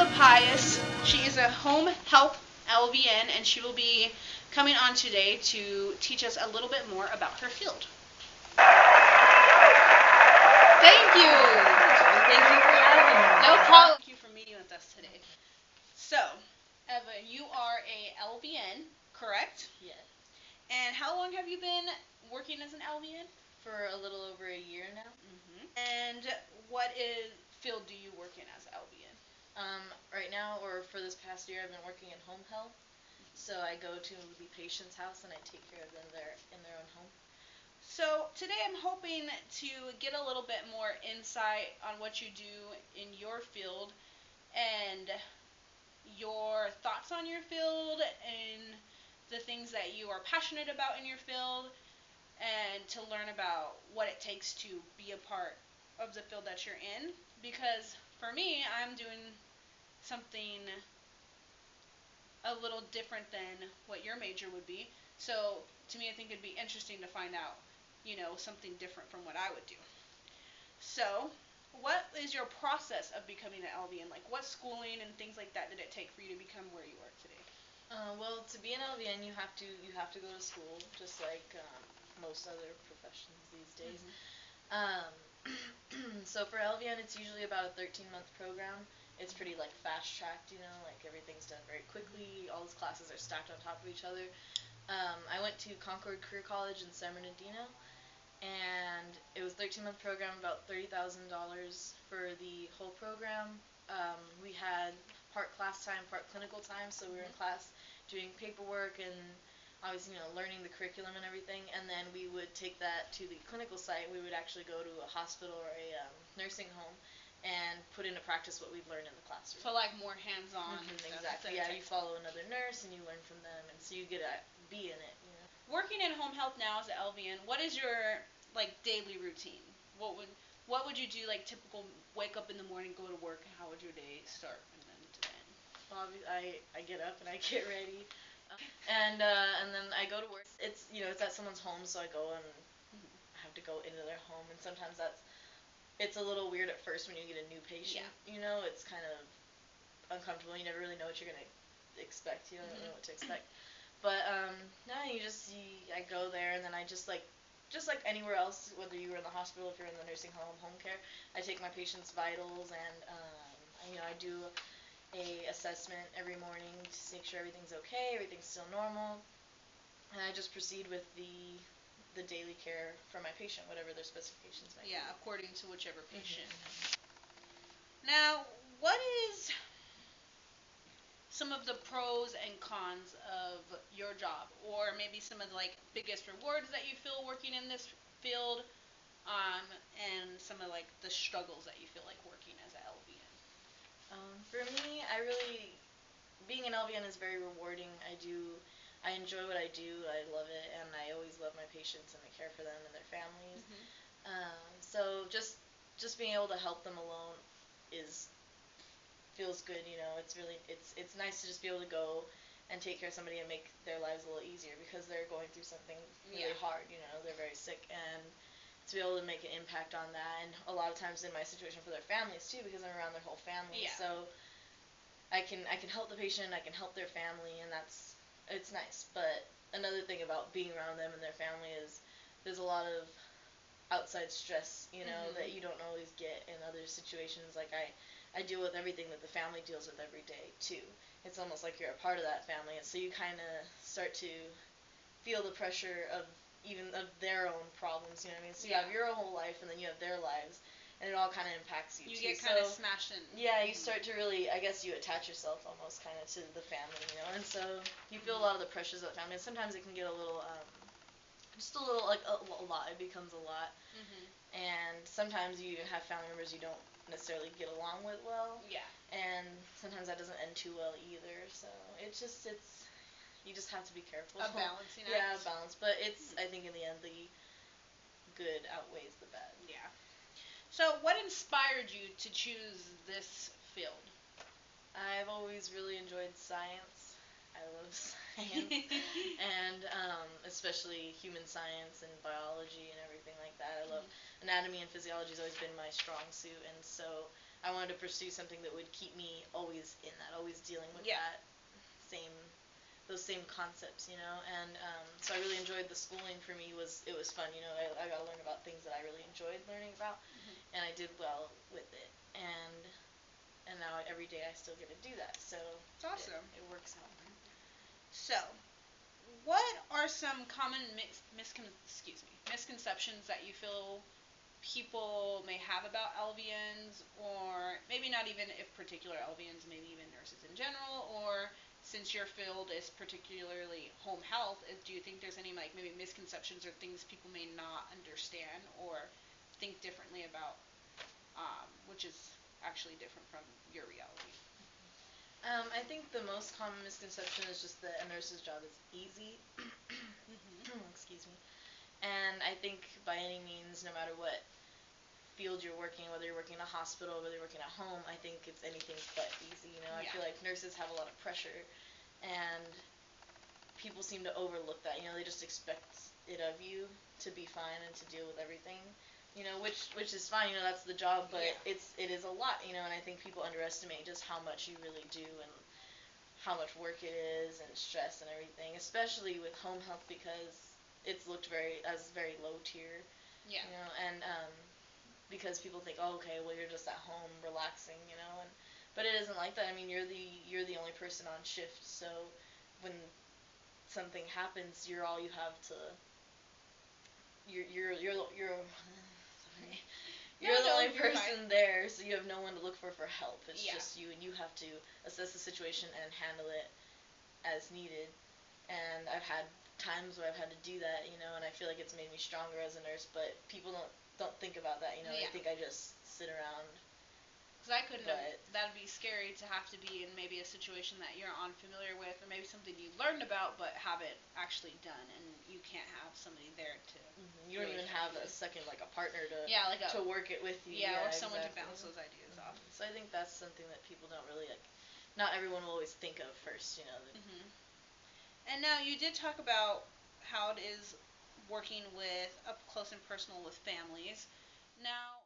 Eva Pius. She is a home health LVN, and she will be coming on today to teach us a little bit more about her field. Thank you. Thank you for having me. No problem. Thank you for meeting with us today. So, Eva, you are a LVN, correct? Yes. And how long have you been working as an LVN? For a little over a year now. And what field do you work in as LVN? Right now, or for this past year, I've been working in home health. So I go to the patient's house and I take care of them in their own home. So today I'm hoping to get a little bit more insight on what you do in your field and your thoughts on your field and the things that you are passionate about in your field, and to learn about what it takes to be a part of the field that you're in. Because for me, I'm doing something a little different than what your major would be. So to me, I think it'd be interesting to find out, something different from what I would do. So what is your process of becoming an LVN? Like, what schooling and things like that did it take for you to become where you are today? Well, to be an LVN, you have to go to school, just like most other professions these days. So for LVN, it's usually about a 13-month program. It's pretty fast tracked, like everything's done very quickly. All those classes are stacked on top of each other. I went to Concord Career College in San Bernardino, and it was a 13-month program, about $30,000 for the whole program. We had part class time, part clinical time, so we were in class doing paperwork and obviously, learning the curriculum and everything, and then we would take that to the clinical site. We would actually go to a hospital or a nursing home and put into practice what we've learned in the classroom. So more hands-on. Exactly. Yeah, you follow another nurse and you learn from them, and so you get to be in it. Working in home health now as an LVN, what is your daily routine? What would you do? Typical wake up in the morning, go to work. How would your day start and then to end? Well, I get up and I get ready. And then I go to work. It's it's at someone's home, so I go and I have to go into their home, and sometimes it's a little weird at first when you get a new patient. Yeah. It's kind of uncomfortable. You never really know what you're gonna expect. You don't know what to expect. But no, I go there, and then I just like anywhere else, whether you were in the hospital, if you're in the nursing home care, I take my patient's vitals, and I do a assessment every morning to make sure everything's okay, everything's still normal, and I just proceed with the daily care for my patient, whatever their specifications might be. Yeah, according to whichever patient. Now, what is some of the pros and cons of your job, or maybe some of the biggest rewards that you feel working in this field, and some of the struggles that you feel working as an LVN? For me, being an LVN is very rewarding. I enjoy what I do. I love it, and I always love my patients, and I care for them and their families. So just being able to help them alone feels good. It's nice to just be able to go and take care of somebody and make their lives a little easier, because they're going through something really hard. They're very sick, and to be able to make an impact on that, and a lot of times in my situation for their families too, because I'm around their whole family. Yeah. So I can help the patient, I can help their family, and it's nice. But another thing about being around them and their family is there's a lot of outside stress, that you don't always get in other situations. I deal with everything that the family deals with every day too. It's almost like you're a part of that family, and so you kind of start to feel the pressure of their own problems. You know what I mean? So you have your whole life, and then you have their lives, and it all kind of impacts you. You get kind of smashed in. Yeah, you start to really, I guess you attach yourself almost kind of to the family, and so you feel a lot of the pressures of the family. And sometimes it can get a little, just a little a lot. It becomes a lot. And sometimes you have family members you don't necessarily get along with well. Yeah. And sometimes that doesn't end too well either. So you just have to be careful. A balancing act. Yeah, a balance. But I think in the end, the good outweighs the bad. Yeah. So what inspired you to choose this field? I've always really enjoyed science, I love science, and especially human science and biology and everything like that. I love anatomy and physiology has always been my strong suit, and so I wanted to pursue something that would keep me always in that, always dealing with Yeah. that same those same concepts, and so I really enjoyed the schooling. For me, it was fun, I got to learn about things that I really enjoyed learning about, and I did well with it, and now every day I still get to do that, so It's awesome. it works out. So, what are some common misconceptions that you feel people may have about LVNs, or maybe not even if particular LVNs, maybe even nurses in general, or since your field is particularly home health, do you think there's any like maybe misconceptions or things people may not understand or think differently about, which is actually different from your reality? I think the most common misconception is just that a nurse's job is easy. Excuse me. And I think by any means, no matter what field you're working, whether you're working in a hospital, whether you're working at home, I think it's anything but easy. I feel like nurses have a lot of pressure, and people seem to overlook that. They just expect it of you to be fine and to deal with everything. Which is fine. That's the job, but it is a lot. And I think people underestimate just how much you really do and how much work it is and stress and everything, especially with home health because it's looked very low tier. Yeah. And because people think, oh, okay, well, you're just at home relaxing, but it isn't like that. I mean, you're the only person on shift, so when something happens, you're all you have to. You're sorry. You're the only person there, so you have no one to look for help. It's just you, and you have to assess the situation and handle it as needed. And I've had times where I've had to do that, and I feel like it's made me stronger as a nurse. But people don't think about that, They think I just sit around. Because I couldn't. That'd be scary to have to be in maybe a situation that you're unfamiliar with, or maybe something you learned about but haven't actually done, and you can't have somebody there to. You don't even have a second, like a partner to to work it with you. Yeah, or someone to bounce those ideas off. So I think that's something that people don't really like. Not everyone will always think of first, And now you did talk about how it is working with up close and personal with families. Now,